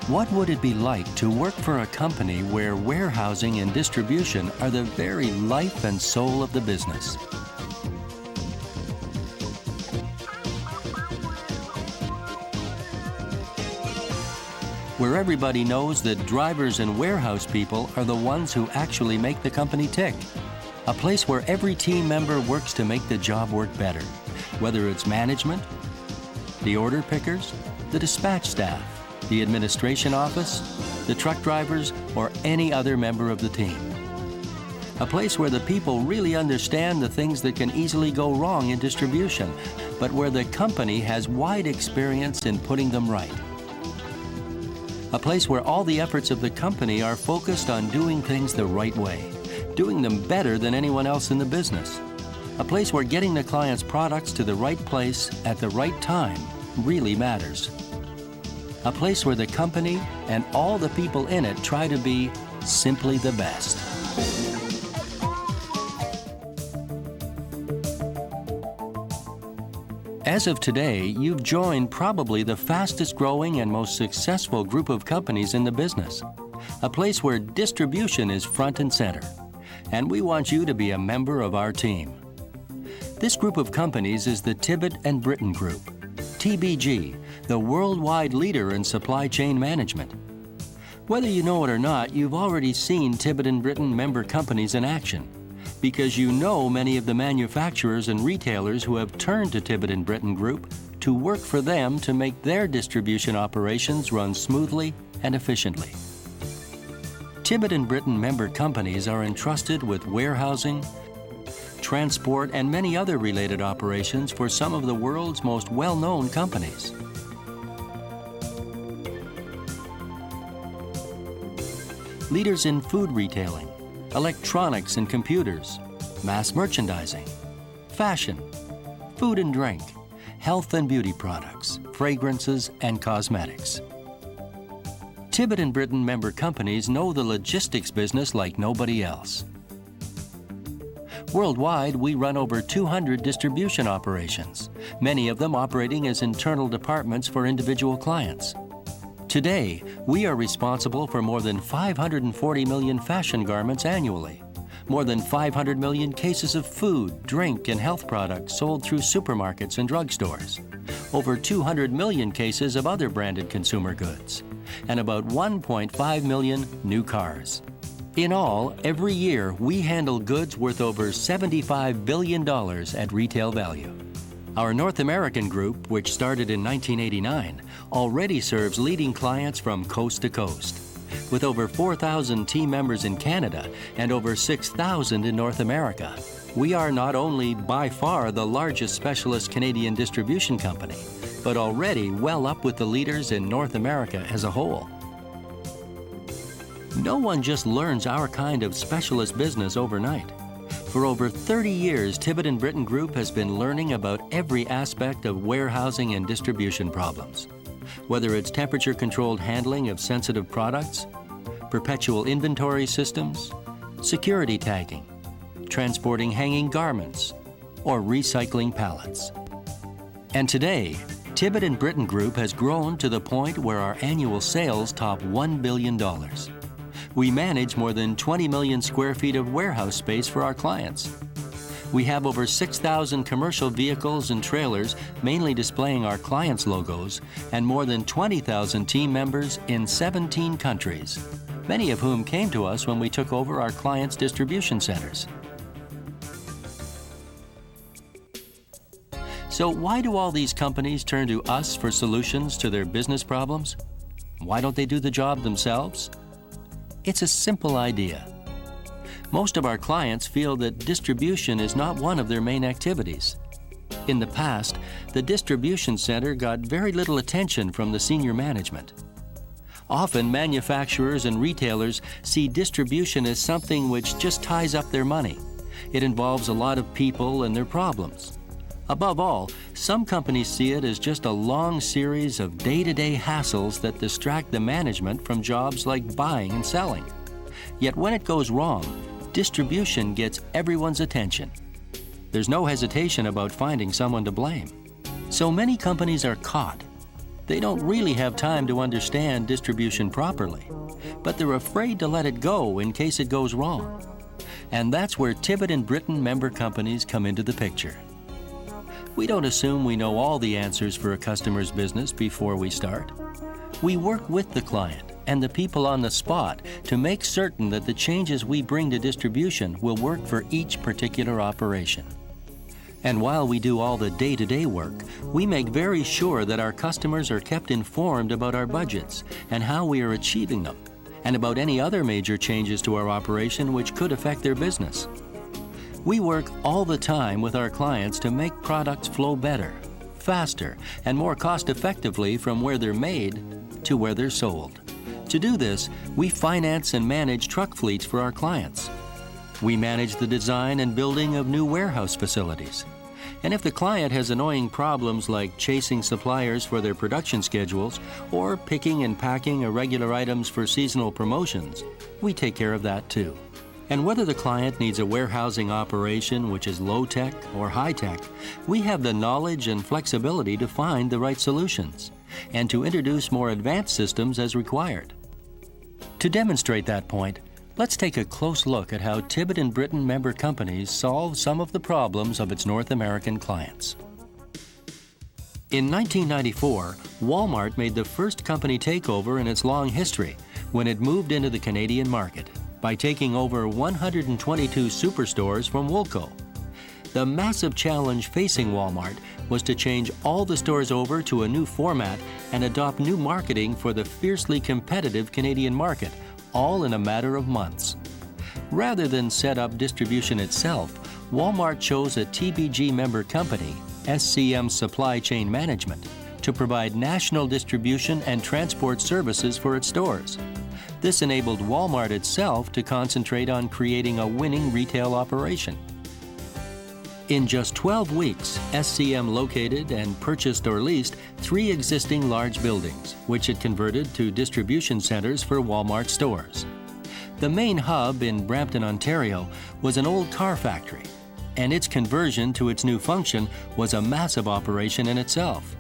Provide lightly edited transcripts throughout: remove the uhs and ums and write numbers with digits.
What would it be like to work for a company where warehousing and distribution are the very life and soul of the business? Where everybody knows that drivers and warehouse people are the ones who actually make the company tick. A place where every team member works to make the job work better, whether it's management, the order pickers, the dispatch staff, the administration office, the truck drivers, or any other member of the team. A place where the people really understand the things that can easily go wrong in distribution, but where the company has wide experience in putting them right. A place where all the efforts of the company are focused on doing things the right way, doing them better than anyone else in the business. A place where getting the client's products to the right place at the right time really matters. A place where the company and all the people in it try to be simply the best. As of today, you've joined probably the fastest growing and most successful group of companies in the business. A place where distribution is front and center. And we want you to be a member of our team. This group of companies is the Tibbett Britten Group, TBG, the worldwide leader in supply chain management. Whether you know it or not, you've already seen Tibbett Britten member companies in action, because you know many of the manufacturers and retailers who have turned to Tibbett Britten Group to work for them to make their distribution operations run smoothly and efficiently. Tibbett Britten member companies are entrusted with warehousing, transport, and many other related operations for some of the world's most well-known companies. Leaders in food retailing, electronics and computers, mass merchandising, fashion, food and drink, health and beauty products, fragrances, and cosmetics. Tibbett Britten member companies know the logistics business like nobody else. Worldwide, we run over 200 distribution operations, many of them operating as internal departments for individual clients. Today, we are responsible for more than 540 million fashion garments annually, more than 500 million cases of food, drink, and health products sold through supermarkets and drugstores, over 200 million cases of other branded consumer goods, and about 1.5 million new cars. In all, every year, we handle goods worth over $75 billion at retail value. Our North American group, which started in 1989, already serves leading clients from coast to coast. With over 4,000 team members in Canada and over 6,000 in North America, we are not only by far the largest specialist Canadian distribution company, but already well up with the leaders in North America as a whole. No one just learns our kind of specialist business overnight. For over 30 years, Tibbett Britten Group has been learning about every aspect of warehousing and distribution problems. Whether it's temperature-controlled handling of sensitive products, perpetual inventory systems, security tagging, transporting hanging garments, or recycling pallets. And today, Tibbett Britten Group has grown to the point where our annual sales top $1 billion. We manage more than 20 million square feet of warehouse space for our clients. We have over 6,000 commercial vehicles and trailers, mainly displaying our clients' logos, and more than 20,000 team members in 17 countries, many of whom came to us when we took over our clients' distribution centers. So why do all these companies turn to us for solutions to their business problems? Why don't they do the job themselves? It's a simple idea. Most of our clients feel that distribution is not one of their main activities. In the past, the distribution center got very little attention from the senior management. Often, manufacturers and retailers see distribution as something which just ties up their money. It involves a lot of people and their problems. Above all, some companies see it as just a long series of day-to-day hassles that distract the management from jobs like buying and selling. Yet when it goes wrong, distribution gets everyone's attention. There's no hesitation about finding someone to blame. So many companies are caught. They don't really have time to understand distribution properly, but they're afraid to let it go in case it goes wrong. And that's where Tibbett Britten member companies come into the picture. We don't assume we know all the answers for a customer's business before we start. We work with the client and the people on the spot to make certain that the changes we bring to distribution will work for each particular operation. And while we do all the day-to-day work, we make very sure that our customers are kept informed about our budgets and how we are achieving them, and about any other major changes to our operation which could affect their business. We work all the time with our clients to make products flow better, faster, and more cost-effectively from where they're made to where they're sold. To do this, we finance and manage truck fleets for our clients. We manage the design and building of new warehouse facilities. And if the client has annoying problems like chasing suppliers for their production schedules or picking and packing irregular items for seasonal promotions, we take care of that too. And whether the client needs a warehousing operation which is low-tech or high-tech, we have the knowledge and flexibility to find the right solutions and to introduce more advanced systems as required. To demonstrate that point, let's take a close look at how Tibbett Britten member companies solve some of the problems of its North American clients. In 1994, Walmart made the first company takeover in its long history when it moved into the Canadian market by taking over 122 superstores from Woolco. The massive challenge facing Walmart was to change all the stores over to a new format and adopt new marketing for the fiercely competitive Canadian market, all in a matter of months. Rather than set up distribution itself, Walmart chose a TBG member company, SCM Supply Chain Management, to provide national distribution and transport services for its stores. This enabled Walmart itself to concentrate on creating a winning retail operation. In just 12 weeks, SCM located and purchased or leased 3 existing large buildings, which it converted to distribution centers for Walmart stores. The main hub in Brampton, Ontario, was an old car factory, and its conversion to its new function was a massive operation in itself.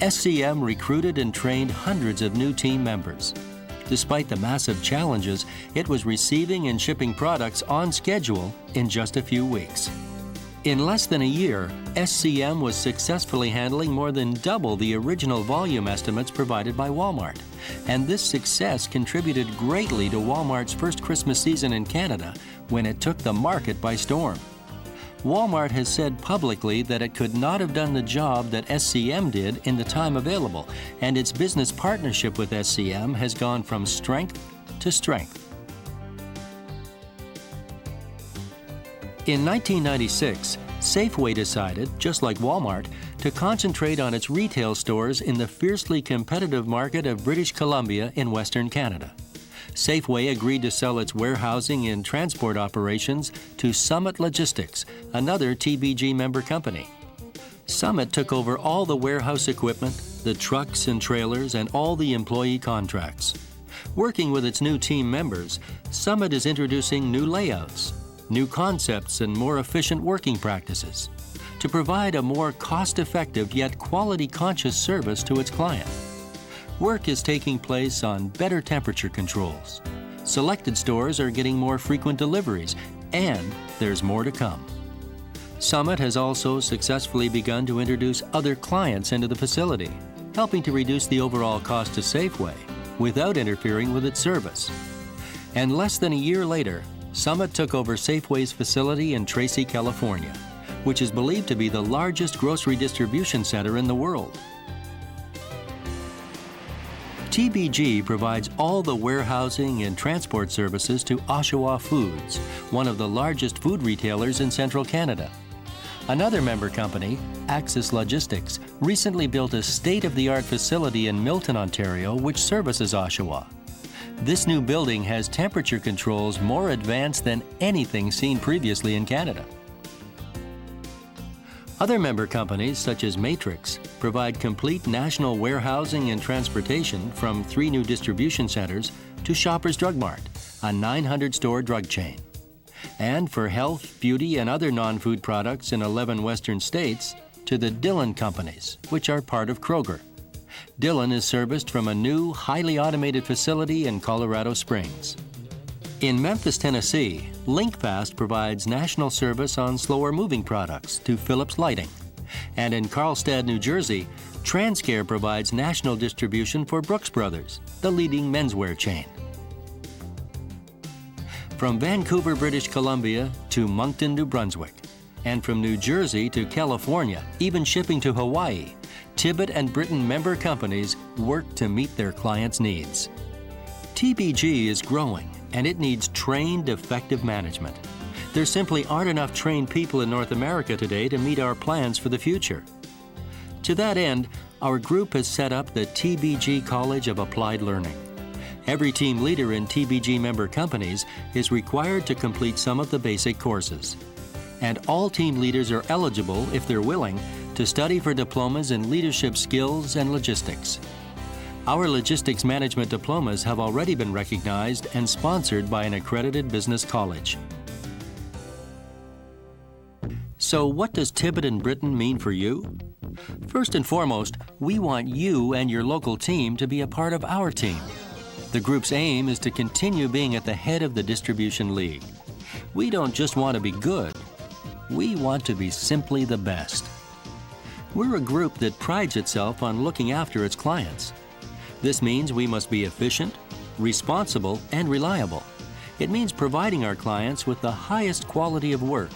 SCM recruited and trained hundreds of new team members. Despite the massive challenges, it was receiving and shipping products on schedule in just a few weeks. In less than a year, SCM was successfully handling more than double the original volume estimates provided by Walmart, and this success contributed greatly to Walmart's first Christmas season in Canada when it took the market by storm. Walmart has said publicly that it could not have done the job that SCM did in the time available, and its business partnership with SCM has gone from strength to strength. In 1996, Safeway decided, just like Walmart, to concentrate on its retail stores in the fiercely competitive market of British Columbia in Western Canada. Safeway agreed to sell its warehousing and transport operations to Summit Logistics, another TBG member company. Summit took over all the warehouse equipment, the trucks and trailers, and all the employee contracts. Working with its new team members, Summit is introducing new layouts, new concepts, and more efficient working practices to provide a more cost-effective yet quality-conscious service to its client. Work is taking place on better temperature controls. Selected stores are getting more frequent deliveries, and there's more to come. Summit has also successfully begun to introduce other clients into the facility, helping to reduce the overall cost to Safeway without interfering with its service. And less than a year later, Summit took over Safeway's facility in Tracy, California, which is believed to be the largest grocery distribution center in the world. TBG provides all the warehousing and transport services to Oshawa Foods, one of the largest food retailers in central Canada. Another member company, Axis Logistics, recently built a state-of-the-art facility in Milton, Ontario, which services Oshawa. This new building has temperature controls more advanced than anything seen previously in Canada. Other member companies, such as Matrix, provide complete national warehousing and transportation from 3 new distribution centers to Shoppers Drug Mart, a 900-store drug chain. And for health, beauty, and other non-food products in 11 western states, to the Dillon Companies, which are part of Kroger. Dillon is serviced from a new, highly automated facility in Colorado Springs. In Memphis, Tennessee, LinkFast provides national service on slower-moving products to Philips Lighting. And in Carlstadt, New Jersey, TransCare provides national distribution for Brooks Brothers, the leading menswear chain. From Vancouver, British Columbia to Moncton, New Brunswick, and from New Jersey to California, even shipping to Hawaii, Tibbett and Britten member companies work to meet their clients' needs. TBG is growing, and it needs trained, effective management. There simply aren't enough trained people in North America today to meet our plans for the future. To that end, our group has set up the TBG College of Applied Learning. Every team leader in TBG member companies is required to complete some of the basic courses. And all team leaders are eligible, if they're willing, to study for diplomas in leadership skills and logistics. Our logistics management diplomas have already been recognized and sponsored by an accredited business college. So what does Tibbett Britten mean for you? First and foremost, we want you and your local team to be a part of our team. The group's aim is to continue being at the head of the distribution league. We don't just want to be good, we want to be simply the best. We're a group that prides itself on looking after its clients. This means we must be efficient, responsible, and reliable. It means providing our clients with the highest quality of work,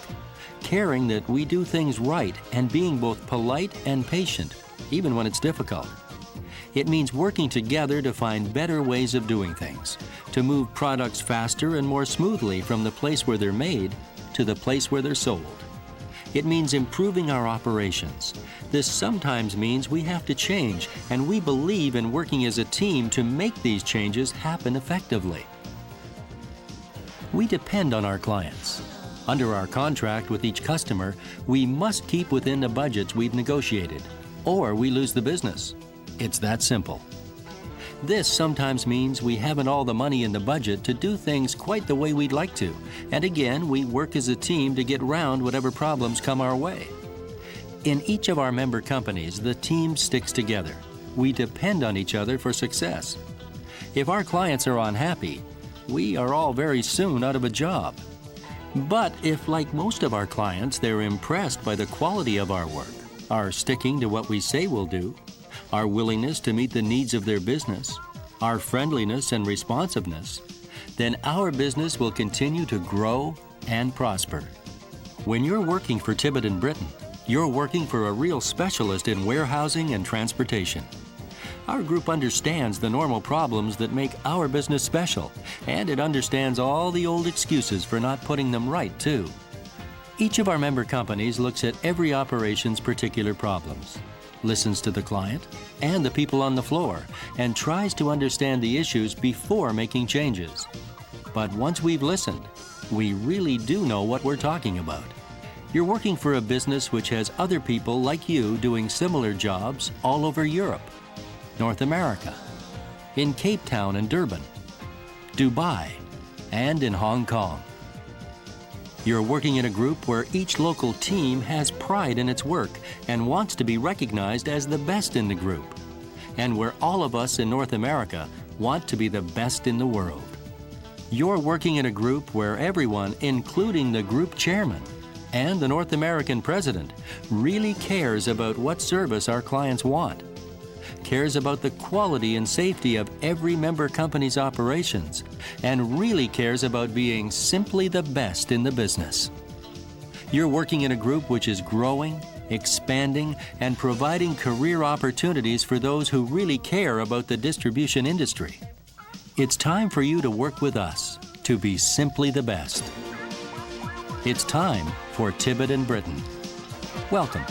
caring that we do things right, and being both polite and patient, even when it's difficult. It means working together to find better ways of doing things, to move products faster and more smoothly from the place where they're made to the place where they're sold. It means improving our operations. This sometimes means we have to change, and we believe in working as a team to make these changes happen effectively. We depend on our clients. Under our contract with each customer, we must keep within the budgets we've negotiated, or we lose the business. It's that simple. This sometimes means we haven't all the money in the budget to do things quite the way we'd like to, and again, we work as a team to get round whatever problems come our way. In each of our member companies, the team sticks together. We depend on each other for success. If our clients are unhappy, we are all very soon out of a job. But if, like most of our clients, they're impressed by the quality of our work, our sticking to what we say we'll do, our willingness to meet the needs of their business, our friendliness and responsiveness, then our business will continue to grow and prosper. When you're working for Tibbett Britten, you're working for a real specialist in warehousing and transportation. Our group understands the normal problems that make our business special, and it understands all the old excuses for not putting them right, too. Each of our member companies looks at every operation's particular problems, listens to the client and the people on the floor, and tries to understand the issues before making changes. But once we've listened, we really do know what we're talking about. You're working for a business which has other people like you doing similar jobs all over Europe, North America, in Cape Town and Durban, Dubai, and in Hong Kong. You're working in a group where each local team has pride in its work and wants to be recognized as the best in the group, and where all of us in North America want to be the best in the world. You're working in a group where everyone, including the group chairman and the North American president, really cares about what service our clients want, cares about the quality and safety of every member company's operations, and really cares about being simply the best in the business. You're working in a group which is growing, expanding, and providing career opportunities for those who really care about the distribution industry. It's time for you to work with us to be simply the best. It's time for Tibbett Britten. Welcome.